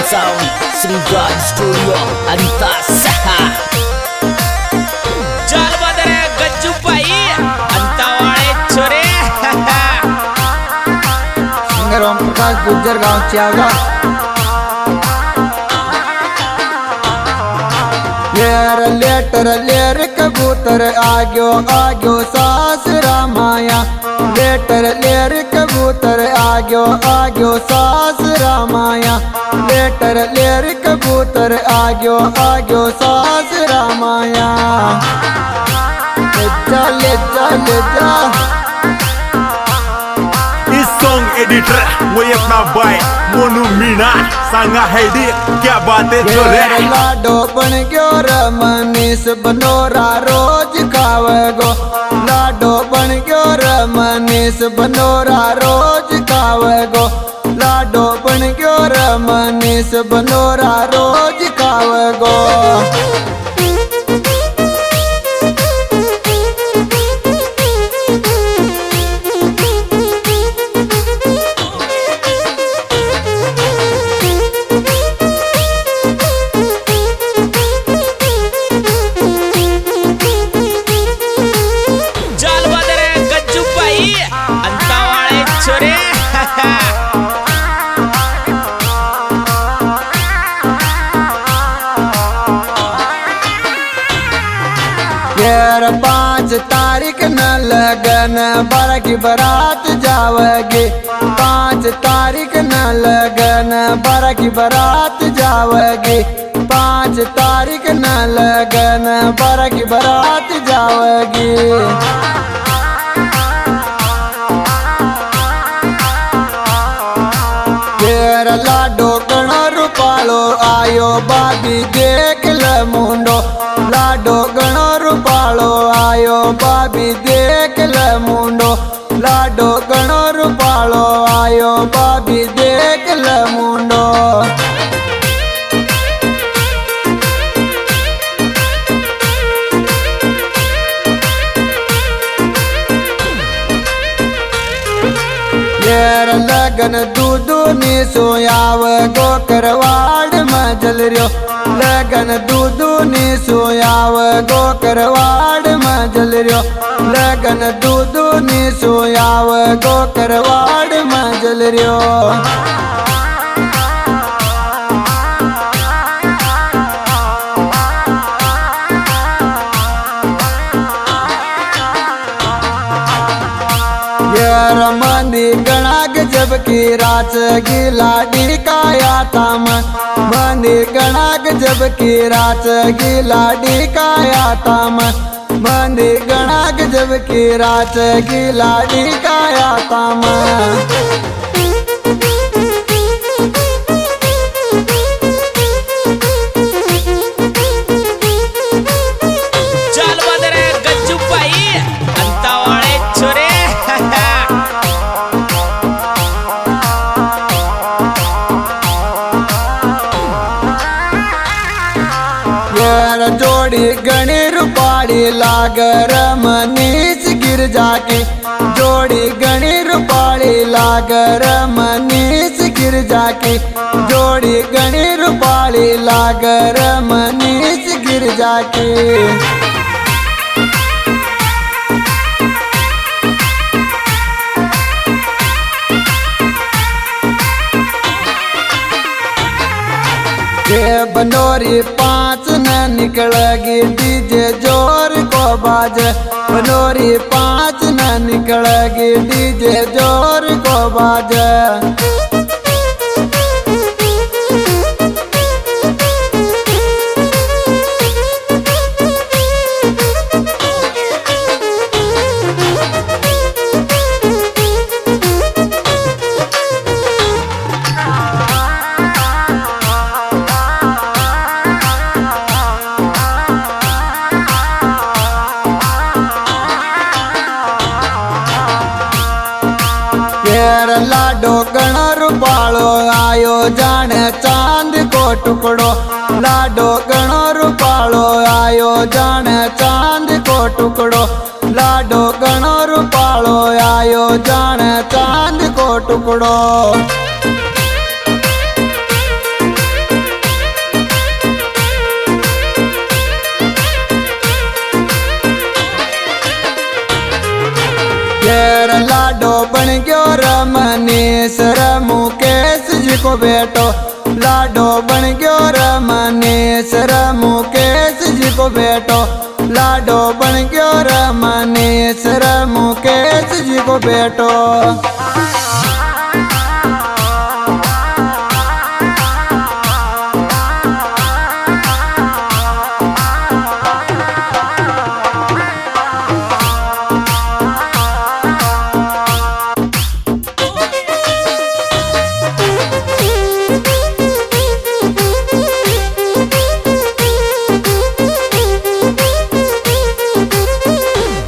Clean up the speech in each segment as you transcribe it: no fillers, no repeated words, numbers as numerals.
Sound Shriraj studio अंता सहा चल बदरे गज्जू पाई अंता वाले छोरे सिंगर ओम प्रकाश गुज्जर गांव चियागा लेटर लेर कबूतर आग्यो आग्यो सासरा माया लेटर लेर कबूतर आग्यो आग्यो सासरा माया लेटर लेर कबूतर आग्यो आग्यो सासरा माया ले जा ले जा इस सॉन्ग एडिटर वो अपना भाई मोनू मीना सांगा है दी क्या बातें छोरे लाडो बन गयो रमनीस बनोरा रोज खावेगो लाडो बन गयो रमनीस बनोरा रोज खावेगो लाडो बन गयो रमनीस बनोरा रोज खावेगो यार 5 तारीख न लगन बारह की बारात जावेगी 5 तारीख न लगन बारह की बारात जावेगी 5 तारीख न लगन बारह की बारात जावेगी तेरा लाडो गणो रूपालो आयो बाबी देख ले मुंडो लाडो गणो रूपालो आयो बाबी देख ले मुंडो लाडो गणो रूपालो आयो बाबी देख ले मुंडो यार लगन दूधू नी सोयाव गो करवाड़ मजल रियो लगन दूधू नी सोयाव गो करवाड़ मजल रियो लगन दूधू नी सोयाव गो करवाड़ मजल रियो मंदी गणाग जब की रात गिलाडी काया ताम मंदी गणाग जब की रात गिलाडी काया ताम मंदी गणाग जब की रात गिलाडी काया ताम जोड़ी गणी रूपाड़ी लागर मनीष गिर जाके जोड़ी गणी रूपाड़ी लागर मनीष गिर जाके जोड़ी गणी रूपाड़ी लागर मनीष गिर जाके बनोरी 5 न निकलेगी डीजे जोर को बाज बनोरी 5 न निकलेगी डीजे जोर को बाज लाडो गणो रूपालो आयो जाने चांद को टुकड़ो लाडो गणो रूपालो आयो जाने चांद को टुकड़ो लाडो गणो रूपालो आयो जाने चांद को टुकड़ो बन गयो रे मनीष रे मुकेश जी को बेटो लाडो बन गयो रे मनीष रे मुकेश जी को बेटो लाडो बन गयो रे मनीष रे मुकेश जी को बेटो।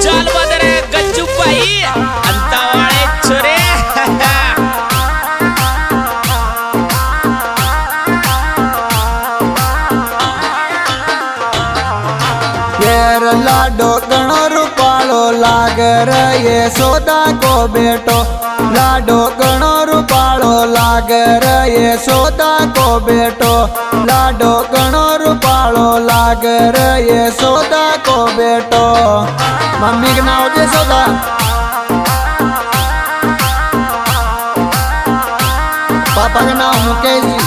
चाल बदरे गच्चू बाई अंतावाळे छोरे येर लाडो गणो रूपालो लाग रे ये सोदा को बेटो लाडो गणो रूपालो लाग रे ये सोदा को बेटो लाडो गणो रूपालो लाग रे ये सोदा को बेटो। मम्मी के नाम जे सोदा पापा के नाम मुकेश जी।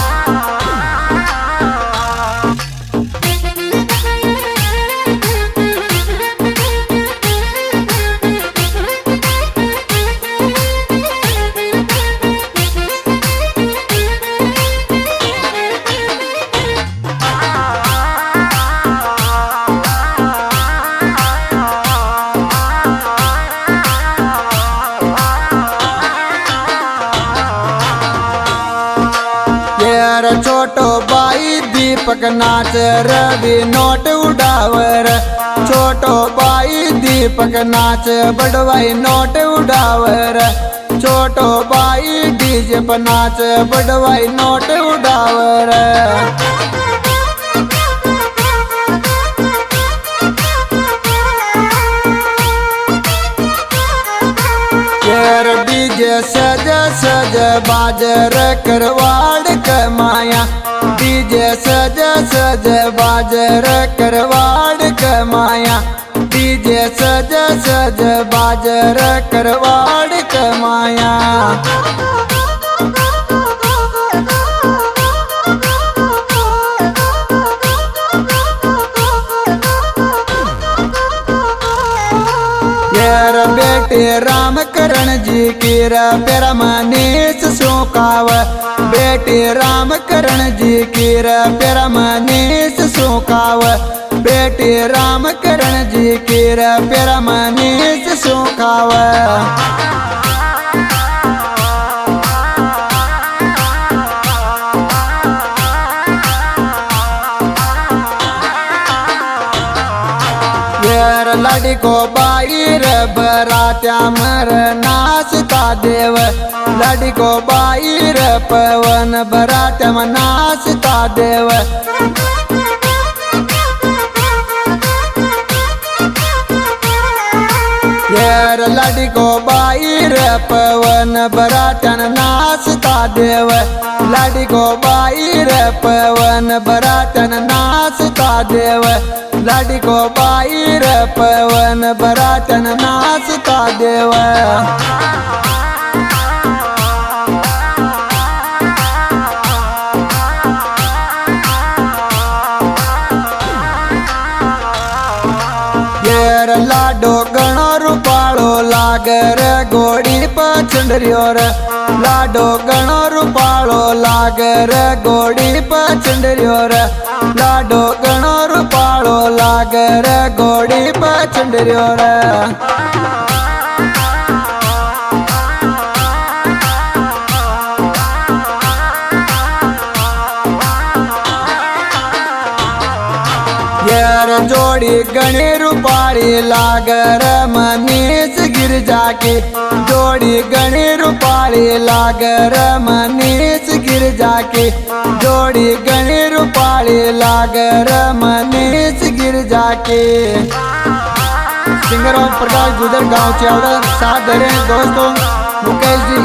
छोटो भाई दीपक नाच रवि नोट उड़ावर छोटो भाई दीपक नाच बड़वाई नोट उड़ावर छोटो भाई डीजे पर नाच बड़वाई नोट उड़ावर। डीजे सज सज बाजर करवाड़ कमाया डीजे सज सज बाजर करवाड़ कमाया डीजे सज सज बाजर करवाड़ कमाया। बेटे राम करण जी की पेरा मनीष सुकाव बेटे राम करण जी की पेरा मनीष सुकाव बेटे राम करण जी की पेरा मनीष सुकाव। लाडी को बाईर बरात्या मर नाचता देव लाडी को बाईर पवन बरात्या में नाचता देव। येर लाडी को बाईर पवन बरातन नाचता देव लाडी को बाईर पवन बरातन नाचता देव लाडी को बाईर पवन बरातन नाचता देव। लाडो गणो रूपालो लागर गोड़ी पचंडरियो रे लाडो गणो रूपालो लागर गोड़ी पचंडरियो रे लाडो गणो रूपालो लागर गोड़ी पचंडरियो रे। जोड़ी गणी रूपाली लागर मनीष गिरजा की जोड़ी गणी रूपाली लागर मनीष गिरजा की जोड़ी गणी रूपाली लागर मनीष गिरजा की। सिंगर ओम प्रकाश गुजर गांव चावड़ा साथ दे रहे हैं दोस्तों मुकेश जी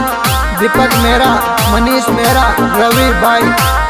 दीपक मेरा मनीष मेरा रवि भाई।